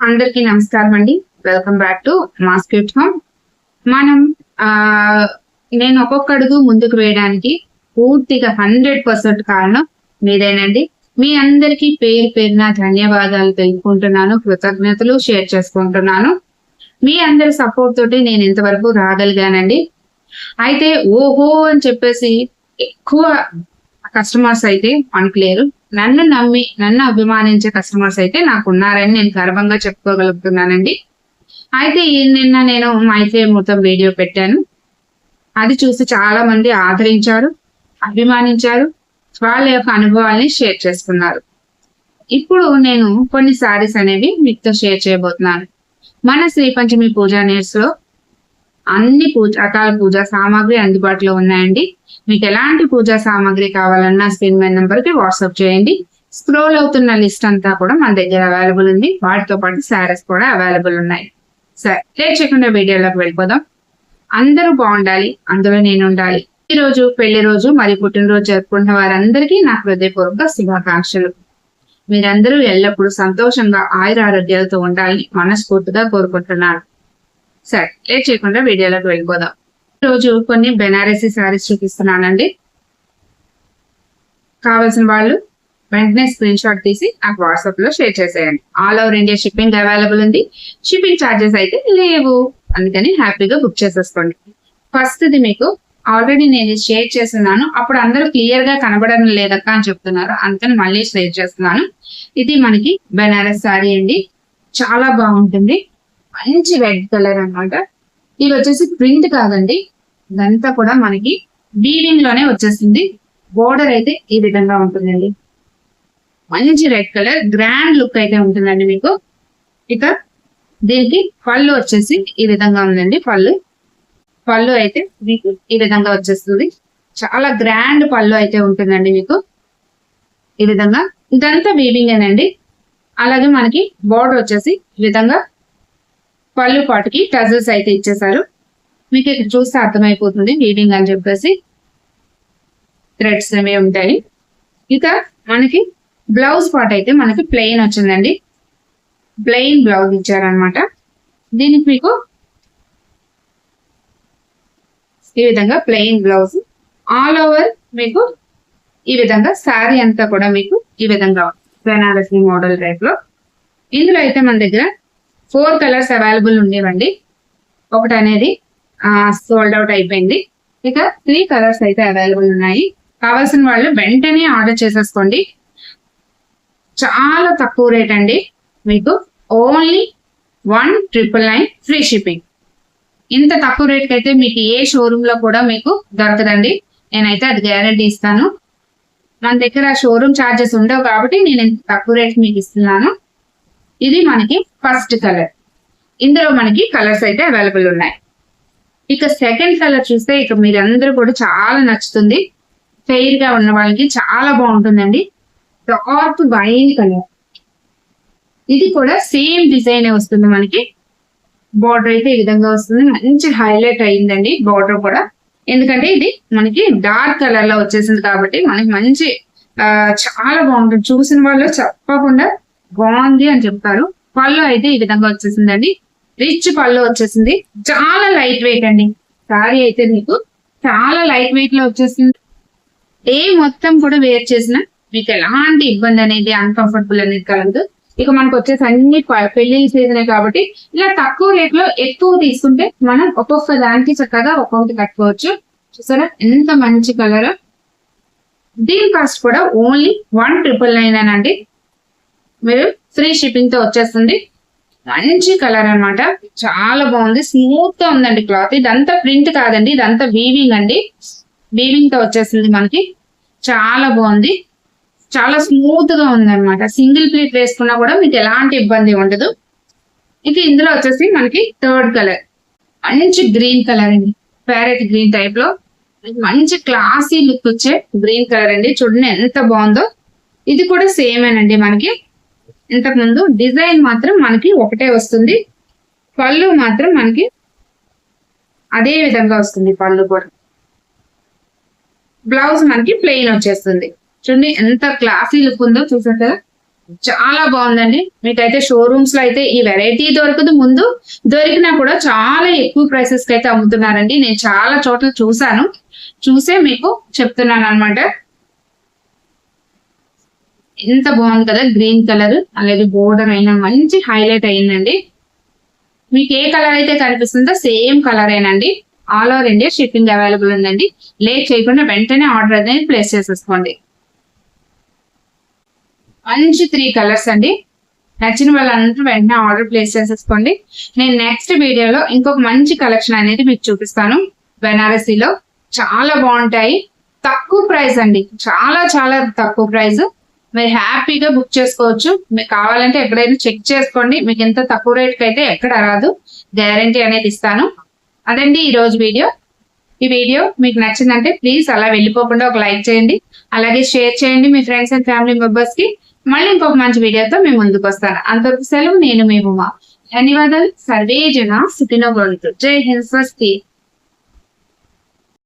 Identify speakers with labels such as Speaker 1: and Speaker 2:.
Speaker 1: అందరికీ నమస్కారం అండి. Welcome back to mass cute home. మనం నేను ఒక్కొక్క అడుగు ముందుకు వేయడానికి పూర్తిగా 100% కారణం మీరేనండి. మీ అందరికీ పేరు పేరున ధన్యవాదాలు తెలుపుకుంటున్నాను, కృతజ్ఞతలు షేర్ చేసుకుంటున్నాను. మీ అందరి సపోర్ట్ తోటి నేను ఇంతవరకు రాగలిగానండి. అయితే ఓహో అని చెప్పేసి ఎక్కువ కస్టమర్స్ అయితే మనకు లేరు. నన్ను నమ్మి నన్ను అభిమానించే కస్టమర్స్ అయితే నాకు ఉన్నారని నేను గర్వంగా చెప్పుకోగలుగుతున్నానండి. అయితే నిన్న నేను మైత్రి మొత్తం వీడియో పెట్టాను. అది చూసి చాలా మంది ఆదరించారు, అభిమానించారు, వాళ్ళ యొక్క అనుభవాల్ని షేర్ చేసుకున్నారు. ఇప్పుడు నేను కొన్ని సారీస్ అనేవి మీతో షేర్ చేయబోతున్నాను. మన శ్రీ పంచమి పూజా నీడ్స్ లో అన్ని రకాల పూజా సామాగ్రి అందుబాటులో ఉన్నాయండి. మీకు ఎలాంటి పూజా సామాగ్రి కావాలన్నా స్క్రీన్ మీద నెంబర్ కి వాట్సాప్ చేయండి. స్క్రోల్ అవుతున్న లిస్ట్ అంతా కూడా మన దగ్గర అవైలబుల్ ఉంది. వాటితో పాటు శారీస్ కూడా అవైలబుల్ ఉన్నాయి. సరే, లేట్ చేయకుండా వీడియోలోకి వెళ్ళిపోదాం. అందరూ బాగుండాలి, అందులో నేను ఉండాలి. ఈ రోజు పెళ్లి రోజు మరియు పుట్టినరోజు జరుపుకున్న వారందరికీ నా హృదయపూర్వక శుభాకాంక్షలు. మీరందరూ ఎల్లప్పుడూ సంతోషంగా ఆయుర ఆరోగ్యాలతో ఉండాలని మనస్ఫూర్తిగా కోరుకుంటున్నాను. సరే, లేట్ చేయకుండా వీడియోలోకి వెళ్ళిపోదాం. ఈరోజు కొన్ని బెనారసీ శారీస్ చూపిస్తున్నానండి. కావాల్సిన వాళ్ళు వెంటనే స్క్రీన్ షాట్ తీసి నాకు వాట్సాప్ లో షేర్ చేసేయండి. All over India shipping available ఉంది. షిప్పింగ్ ఛార్జెస్ అయితే లేవు, అందుకని హ్యాపీగా బుక్ చేసేసుకోండి. ఫస్ట్ది మీకు ఆల్రెడీ నేను షేర్ చేస్తున్నాను, అప్పుడు అందరూ క్లియర్ గా కనబడడం లేదక్క అని చెప్తున్నారు, అందుకని మళ్ళీ షేర్ చేస్తున్నాను. ఇది మనకి బెనారస్ శారీ అండి, చాలా బాగుంటుంది. మంచి రెడ్ కలర్ అన్నమాట. ఇది వచ్చేసి ప్రింట్ కాదండి, ఇదంతా కూడా మనకి వీవింగ్ లోనే వచ్చేసింది. బోర్డర్ అయితే ఈ విధంగా ఉంటుందండి. మంచి రెడ్ కలర్, గ్రాండ్ లుక్ అయితే ఉంటుందండి మీకు. ఇక దీనికి పళ్ళు వచ్చేసి ఈ విధంగా ఉందండి. పళ్ళు అయితే మీకు ఈ విధంగా వచ్చేస్తుంది. చాలా గ్రాండ్ పళ్ళు అయితే ఉంటుందండి మీకు ఈ విధంగా. ఇదంతా వీవింగ్ ఏనండి. అలాగే మనకి బోర్డర్ వచ్చేసి ఈ విధంగా పళ్ళు పాటుకి టజల్స్ అయితే ఇచ్చేసారు. మీకు ఇక్కడ చూస్తే అర్థమైపోతుంది వీవింగ్ అని చెప్పేసి, థ్రెడ్స్ అవి ఉంటాయి. ఇక మనకి బ్లౌజ్ పార్ట్ అయితే మనకి ప్లెయిన్ వచ్చిందండి. ప్లెయిన్ బ్లౌజ్ ఇచ్చారనమాట. దీనికి మీకు ఈ విధంగా ప్లెయిన్ బ్లౌజ్, ఆల్ ఓవర్ మీకు ఈ విధంగా శారీ అంతా కూడా మీకు ఈ విధంగా బెనారసీ మోడల్ టైప్ లో. ఇందులో అయితే మన దగ్గర 4 కలర్స్ అవైలబుల్ ఉండేవండి. ఒకటి అనేది సోల్డ్ అవుట్ అయిపోయింది. ఇక 3 కలర్స్ అయితే అవైలబుల్ ఉన్నాయి. కావాల్సిన వాళ్ళు వెంటనే ఆర్డర్ చేసేసుకోండి. చాలా తక్కువ రేట్ అండి, మీకు ఓన్లీ 1999 ఫ్రీ షిప్పింగ్. ఇంత తక్కువ రేట్కి అయితే మీకు ఏ షోరూమ్ లో కూడా మీకు దొరకదండి. నేనైతే అది గ్యారెంటీ ఇస్తాను. మన దగ్గర షోరూమ్ ఛార్జెస్ ఉండవు కాబట్టి నేను ఇంత తక్కువ రేట్ మీకు ఇస్తున్నాను. ఇది మనకి ఫస్ట్ కలర్. ఇందులో మనకి కలర్స్ అయితే అవైలబుల్ ఉన్నాయి. ఇక సెకండ్ కలర్ చూస్తే ఇక మీరందరూ కూడా చాలా నచ్చుతుంది. ఫెయిర్ గా ఉన్న వాళ్ళకి చాలా బాగుంటుందండి. Dark wine colour. ఇది కూడా సేమ్ డిజైన్ వస్తుంది మనకి. బార్డర్ అయితే ఈ విధంగా వస్తుంది. మంచి హైలైట్ అయిందండి బార్డర్ కూడా, ఎందుకంటే ఇది మనకి డార్క్ కలర్ లో వచ్చేసింది కాబట్టి మనకి మంచి చాలా బాగుంటుంది. చూసిన వాళ్ళు చెప్పకుండా బాగుంది అని చెప్తారు. పళ్ళు అయితే ఈ విధంగా వచ్చేసిందండి. రిచ్ పళ్ళు వచ్చేసింది. చాలా లైట్ వెయిట్ అండి సారీ అయితే మీకు చాలా లైట్ వెయిట్ లో వచ్చేసింది. ఏ మొత్తం కూడా వేర్ చేసిన మీకు ఎలాంటి ఇబ్బంది అనేది, అన్కంఫర్టబుల్ అనేది కలగదు. ఇక మనకు వచ్చేసి అన్ని పెళ్లి సీజనే కాబట్టి ఇలా తక్కువ రేట్ లో ఎక్కువ తీసుకుంటే మనం ఒక్కొక్క దానికి చక్కగా ఒక్కొక్కటి కట్టుకోవచ్చు. చూసారా ఎంత మంచి కలర్. దీని కాస్ట్ కూడా ఓన్లీ 1999 అండి. మీరు ఫ్రీ షిప్పింగ్ తో వచ్చేస్తుంది. మంచి కలర్ అన్నమాట, చాలా బాగుంది. స్మూత్ గా ఉందండి క్లాత్. ఇదంతా ప్రింట్ కాదండి, ఇదంతా వీవింగ్ అండి. వీవింగ్ తో వచ్చేసింది మనకి. చాలా బాగుంది, చాలా స్మూత్ గా ఉంది అనమాట. సింగిల్ ప్లీట్ వేసుకున్నా కూడా మీకు ఎలాంటి ఇబ్బంది ఉండదు. ఇక ఇందులో వచ్చేసి మనకి థర్డ్ కలర్ మంచి గ్రీన్ కలర్ అండి. ప్యారెట్ గ్రీన్ టైప్ లో మంచి క్లాసీ లుక్ వచ్చే గ్రీన్ కలర్ అండి. చూడండి ఎంత బాగుందో. ఇది కూడా సేమేనండి మనకి. ఇంతకు ముందు డిజైన్ మాత్రం మనకి ఒకటే వస్తుంది. పళ్ళు మాత్రం మనకి అదే విధంగా వస్తుంది. పళ్ళు కూడా, బ్లౌజ్ మనకి ప్లెయిన్ వచ్చేస్తుంది. చూడండి ఎంత క్లాసీ లుక్ ఉందో చూసారు కదా. చాలా బాగుందండి. మీకైతే షోరూమ్స్ లో అయితే ఈ వెరైటీ దొరకదు. ముందు దొరికినా కూడా చాలా ఎక్కువ ప్రైసెస్ కి అయితే అమ్ముతున్నారండి. నేను చాలా చోట్ల చూసే మీకు చెప్తున్నాను అనమాట. ఎంత బాగుంది కదా, గ్రీన్ కలర్ అలాగే బోర్డర్ అయినా మంచి హైలైట్ అయిందండి. మీకు ఏ కలర్ అయితే కనిపిస్తుందో సేమ్ కలర్ ఏనండి. All over India shipping available ఉందండి. లేట్ చేయకుండా వెంటనే ఆర్డర్ అనేది ప్లేస్ చేసేసుకోండి. మంచి 3 కలర్స్ అండి. నచ్చిన వాళ్ళందరూ వెంటనే ఆర్డర్ ప్లేస్ చేసేసుకోండి. నేను నెక్స్ట్ వీడియోలో ఇంకొక మంచి కలెక్షన్ అనేది మీకు చూపిస్తాను. బెనారసీలో చాలా బాగుంటాయి. తక్కువ ప్రైస్ అండి, చాలా చాలా తక్కువ ప్రైస్. మీరు హ్యాపీగా బుక్ చేసుకోవచ్చు. మీకు కావాలంటే ఎక్కడైనా చెక్ చేసుకోండి. మీకు ఎంత తక్కువ రేట్కి అయితే ఎక్కడ రాదు, గ్యారంటీ అనేది ఇస్తాను. అదండి ఈ రోజు వీడియో. ఈ వీడియో మీకు నచ్చిందంటే ప్లీజ్ అలా వెళ్ళిపోకుండా ఒక లైక్ చేయండి, అలాగే షేర్ చేయండి మీ ఫ్రెండ్స్ అండ్ ఫ్యామిలీ మెంబర్స్ కి. మళ్ళీ ఇంకొక మంచి వీడియోతో మేము ముందుకు వస్తాను. అంతవరకు సెలవు. నేను మీ ఉమా. ధన్యవాదాలు. సర్వే జన సుఖినో భవంతు. జై హింద్. స్వస్తి.